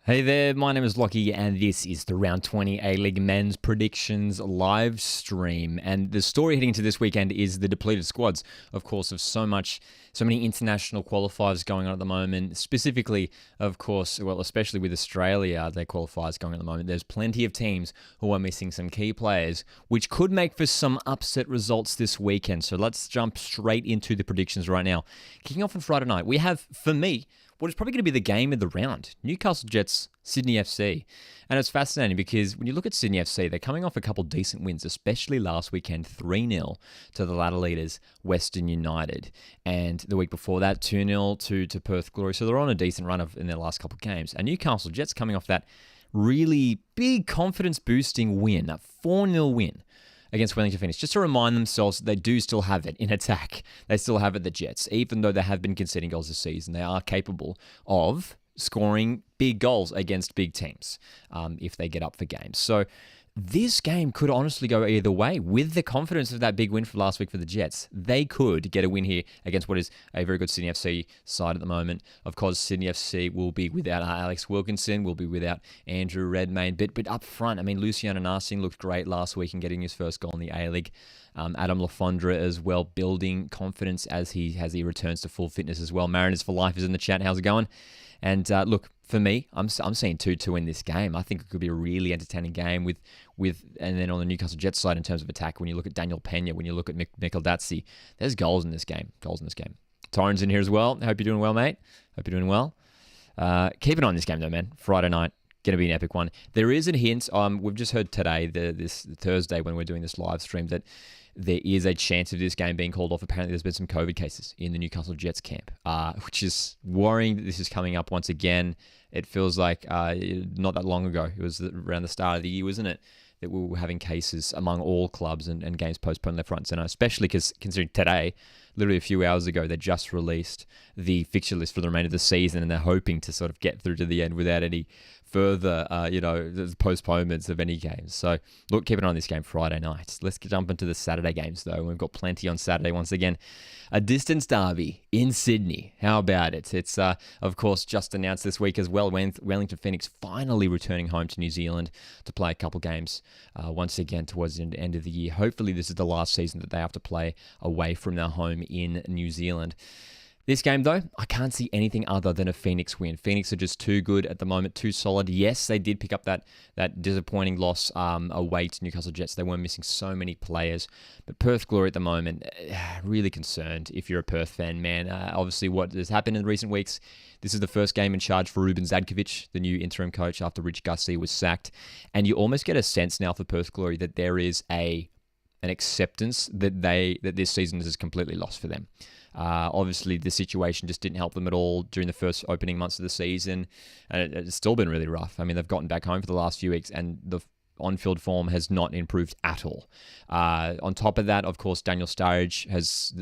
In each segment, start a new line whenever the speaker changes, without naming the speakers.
Hey there, my name is Lockie, and this is the Round 20 A-League Men's Predictions live stream. And the story heading into this weekend is the depleted squads, of course, of so many international qualifiers going on at the moment. Specifically, of course, well, especially with Australia, their qualifiers going on at the moment. There's plenty of teams who are missing some key players, which could make for some upset results this weekend. So let's jump straight into the predictions right now. Kicking off on Friday night, we have, for me, what is probably going to be the game of the round. Newcastle Jets, Sydney FC. And it's fascinating because when you look at Sydney FC, they're coming off a couple decent wins, especially last weekend, 3-0 to the ladder leaders, Western United. And the week before that, 2-0 to Perth Glory. So they're on a decent run in their last couple of games. And Newcastle Jets coming off that really big confidence-boosting win, that 4-0 win against Wellington Phoenix, just to remind themselves that they do still have it in attack. They still have it, the Jets. Even though they have been conceding goals this season, they are capable of scoring big goals against big teams if they get up for games. So this game could honestly go either way. With the confidence of that big win from last week for the Jets, they could get a win here against what is a very good Sydney FC side at the moment. Of course, Sydney FC will be without Alex Wilkinson, will be without Andrew Redmayne. But up front, I mean, Luciano Narsing looked great last week in getting his first goal in the A-League. Adam Lafondra as well, building confidence as he returns to full fitness as well. Mariners for Life is in the chat. How's it going? And look, for me, I'm seeing 2-2 in this game. I think it could be a really entertaining game with and then on the Newcastle Jets side in terms of attack, when you look at Daniel Pena, when you look at Mikkel Datsi, there's goals in this game. Torren's in here as well. Hope you're doing well, mate. Hope you're doing well. Keep an eye on this game though, man. Friday night. Going to be an epic one. There is a hint. We've just heard today, this Thursday when we're doing this live stream, that there is a chance of this game being called off. Apparently, there's been some COVID cases in the Newcastle Jets camp, which is worrying that this is coming up once again. It feels like not that long ago. It was around the start of the year, wasn't it, that we were having cases among all clubs and games postponed left, right, and centre, especially because considering today, literally a few hours ago, they just released the fixture list for the remainder of the season, and they're hoping to sort of get through to the end without any further, postponements of any games. So, look, keep an eye on this game Friday night. Let's jump into the Saturday games, though. We've got plenty on Saturday. Once again, a distance derby in Sydney. How about it? It's, of course, just announced this week as well. Wellington Phoenix finally returning home to New Zealand to play a couple games once again towards the end of the year. Hopefully, this is the last season that they have to play away from their home in New Zealand. This game, though, I can't see anything other than a Phoenix win. Phoenix are just too good at the moment, too solid. Yes, they did pick up that disappointing loss away to Newcastle Jets. They were missing so many players. But Perth Glory at the moment, really concerned if you're a Perth fan, man. Obviously, what has happened in recent weeks, this is the first game in charge for Ruben Zadkovic, the new interim coach after Rich Gussie was sacked. And you almost get a sense now for Perth Glory that there is an acceptance that this season is completely lost for them. Obviously, the situation just didn't help them at all during the first opening months of the season, and it's still been really rough. I mean, they've gotten back home for the last few weeks, and the on-field form has not improved at all. On top of that, of course, the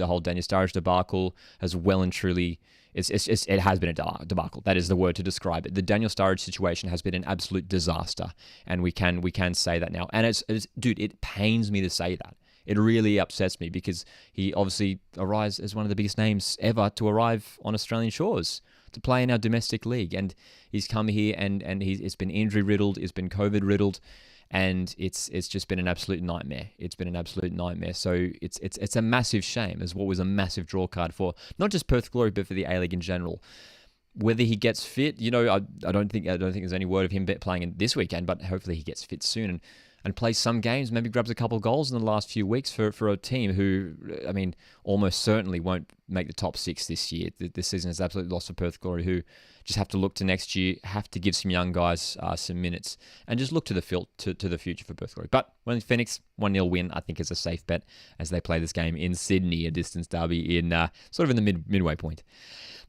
whole Daniel Sturridge debacle has well and truly... It has been a debacle. That is the word to describe it. The Daniel Sturridge situation has been an absolute disaster, and we can say that now. And dude, it pains me to say that. It really upsets me because he obviously arrives as one of the biggest names ever to arrive on Australian shores to play in our domestic league, and he's come here and it's been injury riddled, it's been COVID riddled. And it's just been an absolute nightmare. It's been an absolute nightmare. So it's a massive shame, as what was a massive draw card for not just Perth Glory, but for the A-League in general. Whether he gets fit, I don't think there's any word of him playing in this weekend, but hopefully he gets fit soon and plays some games, maybe grabs a couple of goals in the last few weeks for a team who, I mean, almost certainly won't make the top six this year. This season is absolutely lost for Perth Glory, who just have to look to next year, have to give some young guys some minutes, and just look to the future for Perth Glory. But when Phoenix 1-0 win, I think is a safe bet as they play this game in Sydney, a distance derby in sort of in the midway point.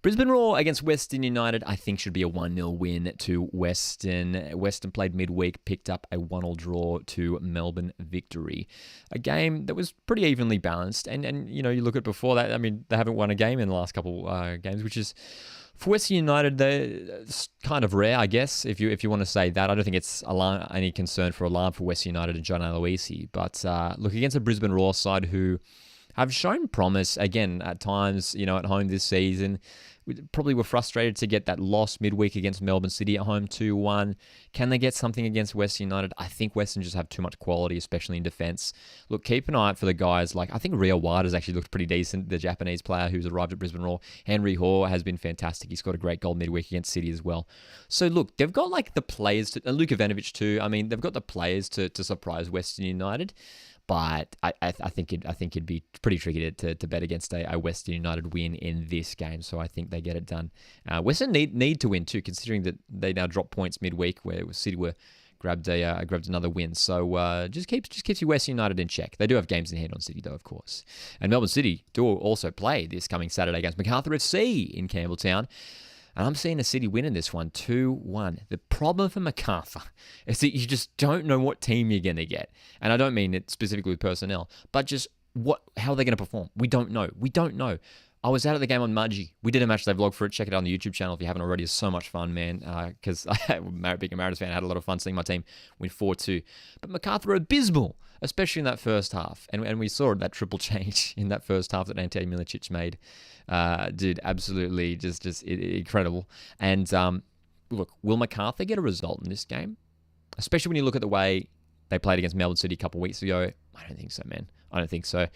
Brisbane Roar against Western United, I think should be a 1-0 win to Western. Western played midweek, picked up a 1-1 draw to Melbourne victory. A game that was pretty evenly balanced. And you look at before that, I mean, they haven't won a game in the last couple games, which is, for Western United, it's kind of rare, I guess, if you want to say that. I don't think it's any concern for alarm for Western United and John Aloisi. But look, against a Brisbane Roar side who have shown promise again at times, at home this season. We probably were frustrated to get that loss midweek against Melbourne City at home 2-1. Can they get something against Western United? I think Western just have too much quality, especially in defence. Look, keep an eye out for the guys. Like, I think Rio Ward has actually looked pretty decent, the Japanese player who's arrived at Brisbane Roar. Henry Hoare has been fantastic. He scored a great goal midweek against City as well. So, look, they've got like the players, and Luka Ivanovic too. I mean, they've got the players to surprise Western United. But I think it'd be pretty tricky to bet against a Western United win in this game. So I think they get it done. Western need to win too, considering that they now drop points midweek, where City were grabbed another win. So just keeps your Western United in check. They do have games in hand on City though, of course. And Melbourne City do also play this coming Saturday against Macarthur FC in Campbelltown. And I'm seeing a City win in this one, 2-1. The problem for Macarthur is that you just don't know what team you're going to get. And I don't mean it specifically with personnel, but just how are they going to perform? We don't know. I was out at the game on Mudgee. We did a match day vlog for it. Check it out on the YouTube channel if you haven't already. It's so much fun, man. Because being a Mariners fan, I had a lot of fun seeing my team win 4-2. But Macarthur are abysmal, especially in that first half. And we saw that triple change in that first half that Ante Milicic made. Dude, absolutely just incredible. And look, will Macarthur get a result in this game? Especially when you look at the way they played against Melbourne City a couple of weeks ago. I don't think so, man. I don't think so.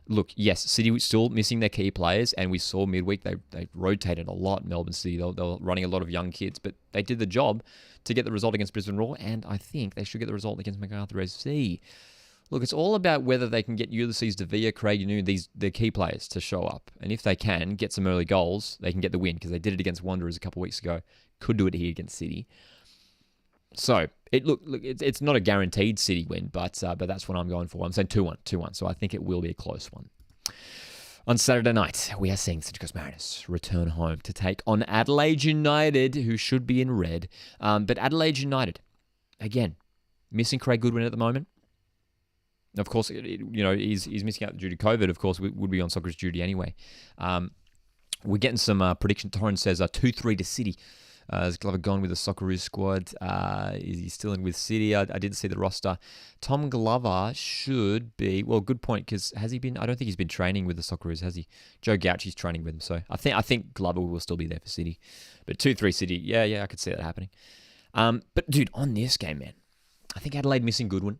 Look, yes, City was still missing their key players, and we saw midweek they rotated a lot. Melbourne City, they were running a lot of young kids, but they did the job to get the result against Brisbane Roar, and I think they should get the result against Macarthur FC. Look, it's all about whether they can get Ulysses De Villa, Craig the key players to show up. And if they can get some early goals, they can get the win, because they did it against Wanderers a couple of weeks ago. Could do it here against City. So, it's not a guaranteed City win, but that's what I'm going for. I'm saying 2-1. So I think it will be a close one. On Saturday night, we are seeing Central Coast Mariners return home to take on Adelaide United, who should be in red. But Adelaide United, again, missing Craig Goodwin at the moment. Of course, he's missing out due to COVID. Of course, would be on Socceroos duty anyway. We're getting some prediction. Torrens says 2-3 to City. Has Glover gone with the Socceroos squad? Is he still in with City? I did see the roster. Tom Glover should be... Well, good point, because has he been... I don't think he's been training with the Socceroos, has he? Joe Gauchi's training with him, so I think Glover will still be there for City. But 2-3 City, yeah, I could see that happening. But, dude, on this game, man, I think Adelaide missing Goodwin.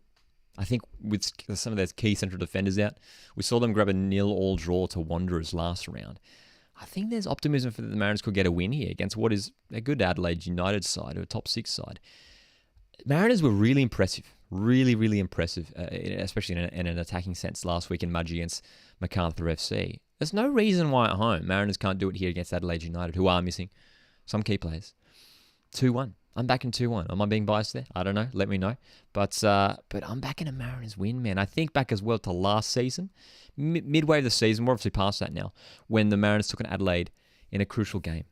I think with some of their key central defenders out, we saw them grab a 0-0 draw to Wanderers last round. I think there's optimism for the Mariners could get a win here against what is a good Adelaide United side or a top 6 side. Mariners were really impressive, really impressive, especially in an attacking sense last week in Mudgee against Macarthur FC. There's no reason why at home Mariners can't do it here against Adelaide United, who are missing some key players. 2-1. I'm backing 2-1. Am I being biased there? I don't know. Let me know. But I'm backing a Mariners win, man. I think back as well to last season. Midway of the season, we're obviously past that now, when the Mariners took on Adelaide in a crucial game.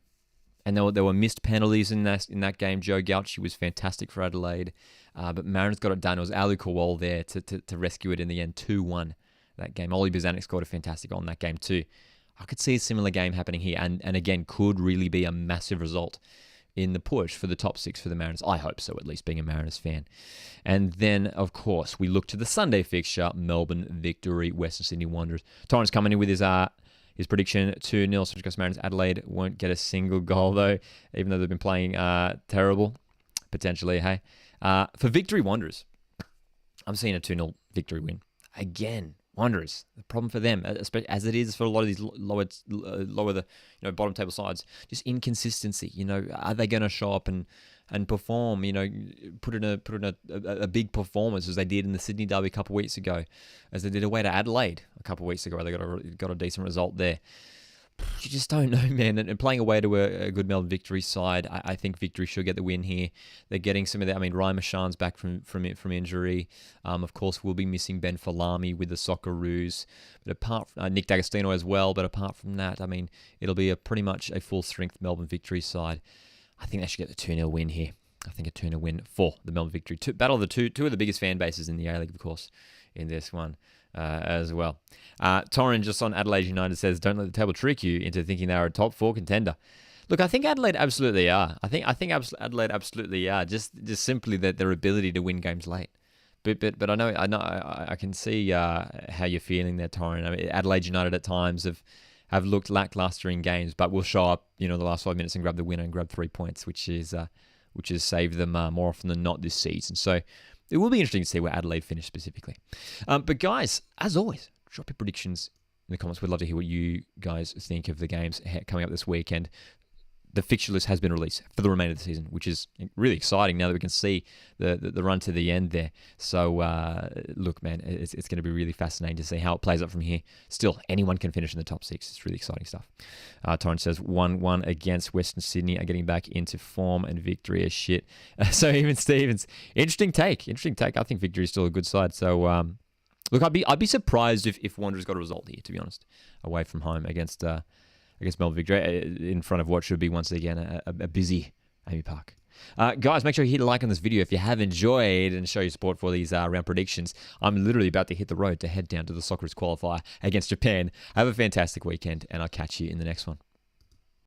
And there were missed penalties in that game. Joe Gauchi was fantastic for Adelaide. But Mariners got it done. It was Alu Kowal there to rescue it in the end, 2-1 that game. Oli Bozanic scored a fantastic goal in that game too. I could see a similar game happening here. And again, could really be a massive result in the push for the top 6 for the Mariners. I hope so, at least, being a Mariners fan. And then, of course, we look to the Sunday fixture, Melbourne victory, Western Sydney Wanderers. Torrens coming in with his prediction, 2-0, Central Coast Mariners. Adelaide won't get a single goal, though, even though they've been playing terrible, potentially, hey. For victory, Wanderers, I'm seeing a 2-0 victory win. Again, Wanderers, the problem for them, especially as it is for a lot of these lower the bottom table sides, just inconsistency. Are they going to show up and perform? Put in a big performance as they did in the Sydney Derby a couple of weeks ago, as they did away to Adelaide a couple of weeks ago. They got a decent result there. You just don't know, man. And playing away to a good Melbourne victory side, I think victory should get the win here. They're getting some of that. I mean, Ryan Mashan's back from injury. Of course, we'll be missing Ben Falami with the Socceroos. But apart from Nick D'Agostino as well. But apart from that, I mean, it'll be pretty much a full-strength Melbourne victory side. I think they should get the 2-0 win here. I think a 2-0 win for the Melbourne victory. Battle of the two of the biggest fan bases in the A-League, of course, in this one. As well. Torren just on Adelaide United says, don't let the table trick you into thinking they are a top 4 contender. Look, I think Adelaide absolutely are. I think Adelaide absolutely are. Just simply that their ability to win games late. But I can see how you're feeling there, Torrin. I mean, Adelaide United at times have looked lackluster in games, but will show up, the last 5 minutes and grab the winner and grab 3 points, which has saved them more often than not this season. So it will be interesting to see where Adelaide finish specifically. But guys, as always, drop your predictions in the comments. We'd love to hear what you guys think of the games coming up this weekend. The fixture list has been released for the remainder of the season, which is really exciting now that we can see the run to the end there. So, look, man, it's going to be really fascinating to see how it plays out from here. Still, anyone can finish in the top 6. It's really exciting stuff. Torrance says 1-1 against Western Sydney are getting back into form and Victory is shit. So even Stevens, interesting take. I think Victory is still a good side. So, look, I'd be surprised if Wanderers got a result here, to be honest, away from home against Melbourne Victory in front of what should be once again a busy Amy Park. Guys, make sure you hit a like on this video if you have enjoyed and show your support for these round predictions. I'm literally about to hit the road to head down to the Socceroos qualifier against Japan. Have a fantastic weekend, and I'll catch you in the next one.